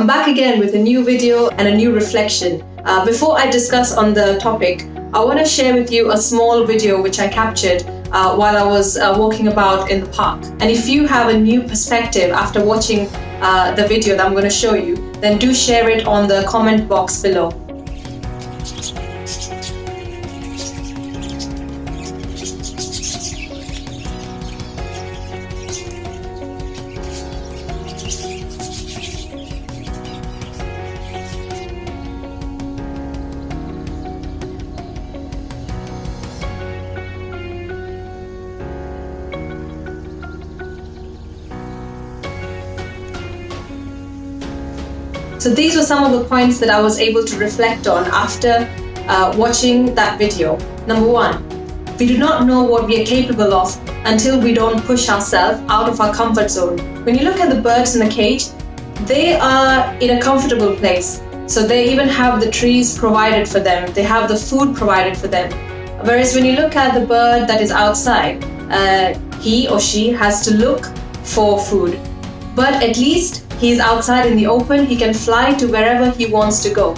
I'm back again with a new video and a new reflection. Before I discuss on the topic, I want to share with you a small video which I captured while I was walking about in the park. And if you have a new perspective after watching the video that I'm going to show you, then do share it on the comment box below. So these were some of the points that I was able to reflect on after watching that video. Number one, we do not know what we are capable of until we don't push ourselves out of our comfort zone. When you look at the birds in the cage, they are in a comfortable place. So they even have the trees provided for them. They have the food provided for them. Whereas when you look at the bird that is outside, he or she has to look for food. But at least he is outside in the open, he can fly to wherever he wants to go.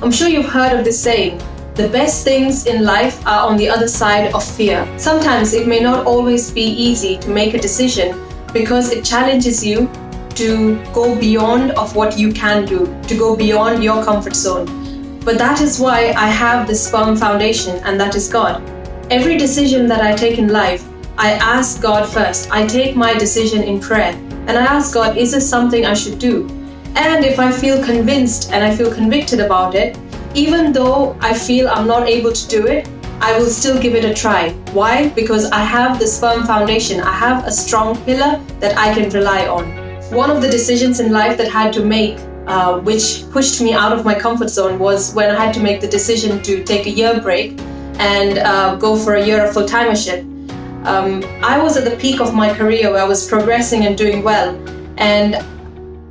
I'm sure you've heard of this saying, the best things in life are on the other side of fear. Sometimes it may not always be easy to make a decision because it challenges you to go beyond of what you can do, to go beyond your comfort zone. But that is why I have this firm foundation, and that is God. Every decision that I take in life, I ask God first. I take my decision in prayer. And I ask God, is this something I should do? And if I feel convinced and I feel convicted about it, even though I feel I'm not able to do it, I will still give it a try. Why? Because I have this firm foundation. I have a strong pillar that I can rely on. One of the decisions in life that I had to make, which pushed me out of my comfort zone, was when I had to make the decision to take a year break and go for a year of full-timership. I was at the peak of my career where I was progressing and doing well, and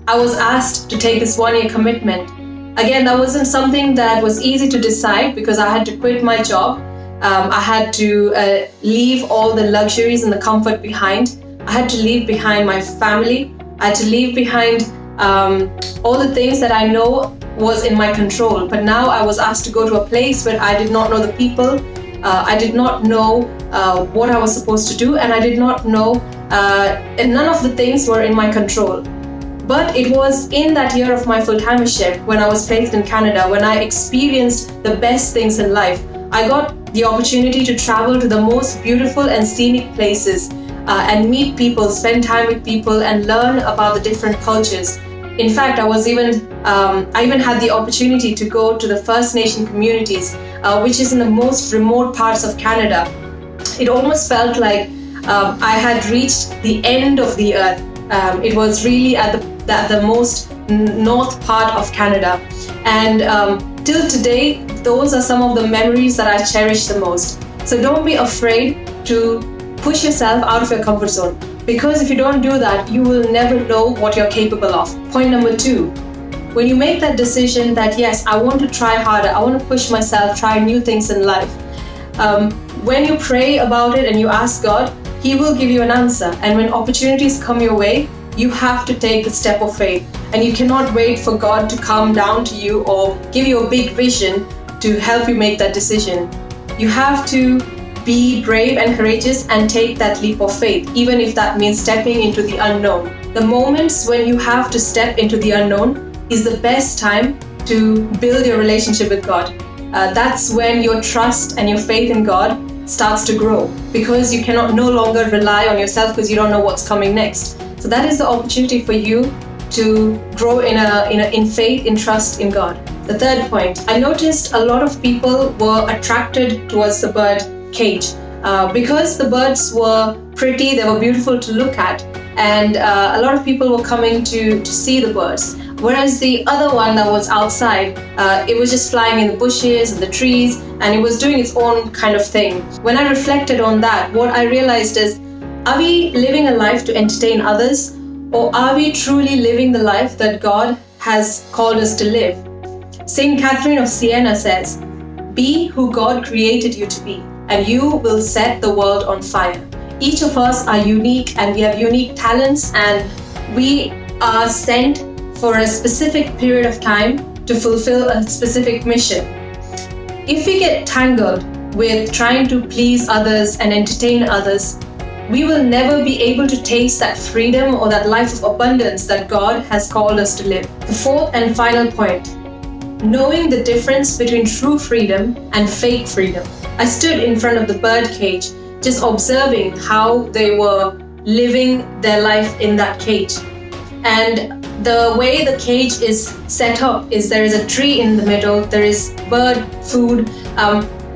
I was asked to take this 1-year commitment. Again, that wasn't something that was easy to decide because I had to quit my job. I had to leave all the luxuries and the comfort behind. I had to leave behind my family. I had to leave behind all the things that I know was in my control. But now I was asked to go to a place where I did not know the people. I did not know what I was supposed to do, and I did not know, and none of the things were in my control. But it was in that year of my full-timership, when I was placed in Canada, when I experienced the best things in life. I got the opportunity to travel to the most beautiful and scenic places and meet people, spend time with people, and learn about the different cultures. In fact, I even had the opportunity to go to the First Nation communities, which is in the most remote parts of Canada. It almost felt like I had reached the end of the earth. It was really at the most north part of Canada. And till today, those are some of the memories that I cherish the most. So don't be afraid to push yourself out of your comfort zone. Because if you don't do that, you will never know what you're capable of. Point number 2, when you make that decision that yes, I want to try harder, I want to push myself, try new things in life. When you pray about it and you ask God, He will give you an answer. And when opportunities come your way, you have to take the step of faith. And you cannot wait for God to come down to you or give you a big vision to help you make that decision. You have to be brave and courageous and take that leap of faith, even if that means stepping into the unknown. The moments when you have to step into the unknown is the best time to build your relationship with God. That's when your trust and your faith in God starts to grow, because you cannot no longer rely on yourself because you don't know what's coming next. So that is the opportunity for you to grow in faith, in trust in God. The third point, I noticed a lot of people were attracted towards the bird cage because the birds were pretty, they were beautiful to look at, and a lot of people were coming to see the birds. Whereas the other one that was outside, it was just flying in the bushes and the trees, and it was doing its own kind of thing. When I reflected on that, what I realized is, are we living a life to entertain others, or are we truly living the life that God has called us to live? Saint Catherine of Siena says, "Be who God created you to be, and you will set the world on fire." Each of us are unique, and we have unique talents, and we are sent for a specific period of time to fulfill a specific mission. If we get tangled with trying to please others and entertain others, we will never be able to taste that freedom or that life of abundance that God has called us to live. The fourth and final point, knowing the difference between true freedom and fake freedom. I stood in front of the bird cage, just observing how they were living their life in that cage. And the way the cage is set up is there is a tree in the middle, there is bird food.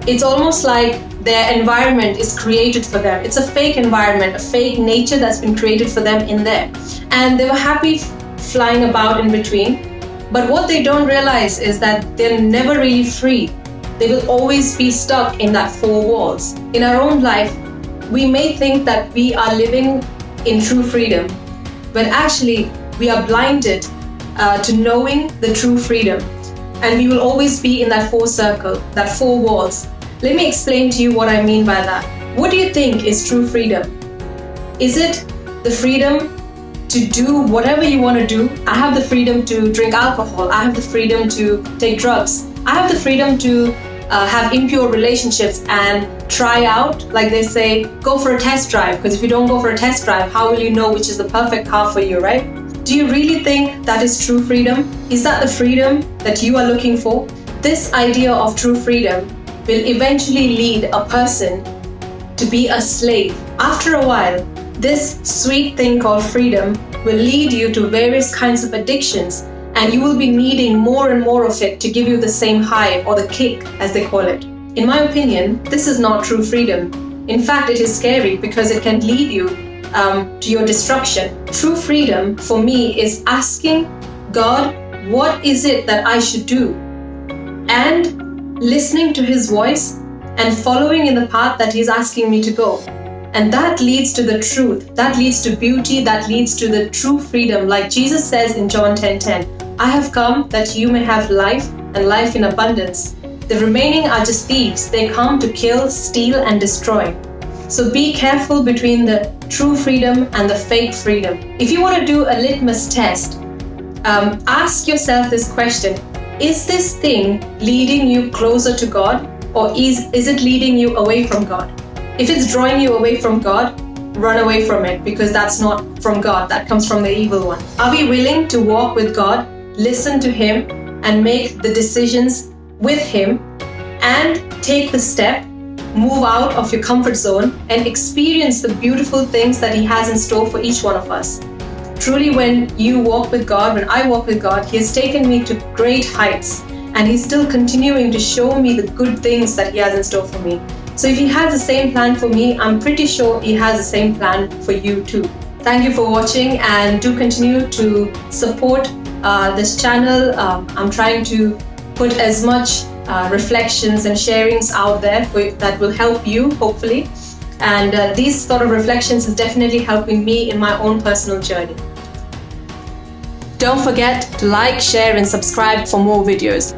It's almost like their environment is created for them. It's a fake environment, a fake nature that's been created for them in there. And they were happy flying about in between. But what they don't realize is that they're never really free. They will always be stuck in that four walls. In our own life, we may think that we are living in true freedom, but actually we are blinded to knowing the true freedom. And we will always be in that that four walls. Let me explain to you what I mean by that. What do you think is true freedom? Is it the freedom to do whatever you want to do? I have the freedom to drink alcohol. I have the freedom to take drugs. I have the freedom to have impure relationships and try out, like they say, go for a test drive. Because if you don't go for a test drive, how will you know which is the perfect car for you, right? Do you really think that is true freedom? Is that the freedom that you are looking for? This idea of true freedom will eventually lead a person to be a slave. After a while, this sweet thing called freedom will lead you to various kinds of addictions, and you will be needing more and more of it to give you the same high or the kick, as they call it. In my opinion, this is not true freedom. In fact, it is scary because it can lead you to your destruction. True freedom for me is asking God, what is it that I should do? And listening to His voice and following in the path that He's asking me to go. And that leads to the truth, that leads to beauty, that leads to the true freedom. Like Jesus says in John 10:10, I have come that you may have life and life in abundance. The remaining are just thieves. They come to kill, steal, and destroy. So be careful between the true freedom and the fake freedom. If you want to do a litmus test, ask yourself this question. Is this thing leading you closer to God, or is it leading you away from God? If it's drawing you away from God, run away from it, because that's not from God. That comes from the evil one. Are we willing to walk with God, listen to Him, and make the decisions with Him, and take the step, move out of your comfort zone, and experience the beautiful things that He has in store for each one of us? Truly, when you walk with God, when I walk with God, He has taken me to great heights, and He's still continuing to show me the good things that He has in store for me. So if He has the same plan for me, I'm pretty sure He has the same plan for you too. Thank you for watching, and do continue to support this channel. I'm trying to put as much reflections and sharings out there that will help you, hopefully. And these sort of reflections is definitely helping me in my own personal journey. Don't forget to like, share, and subscribe for more videos.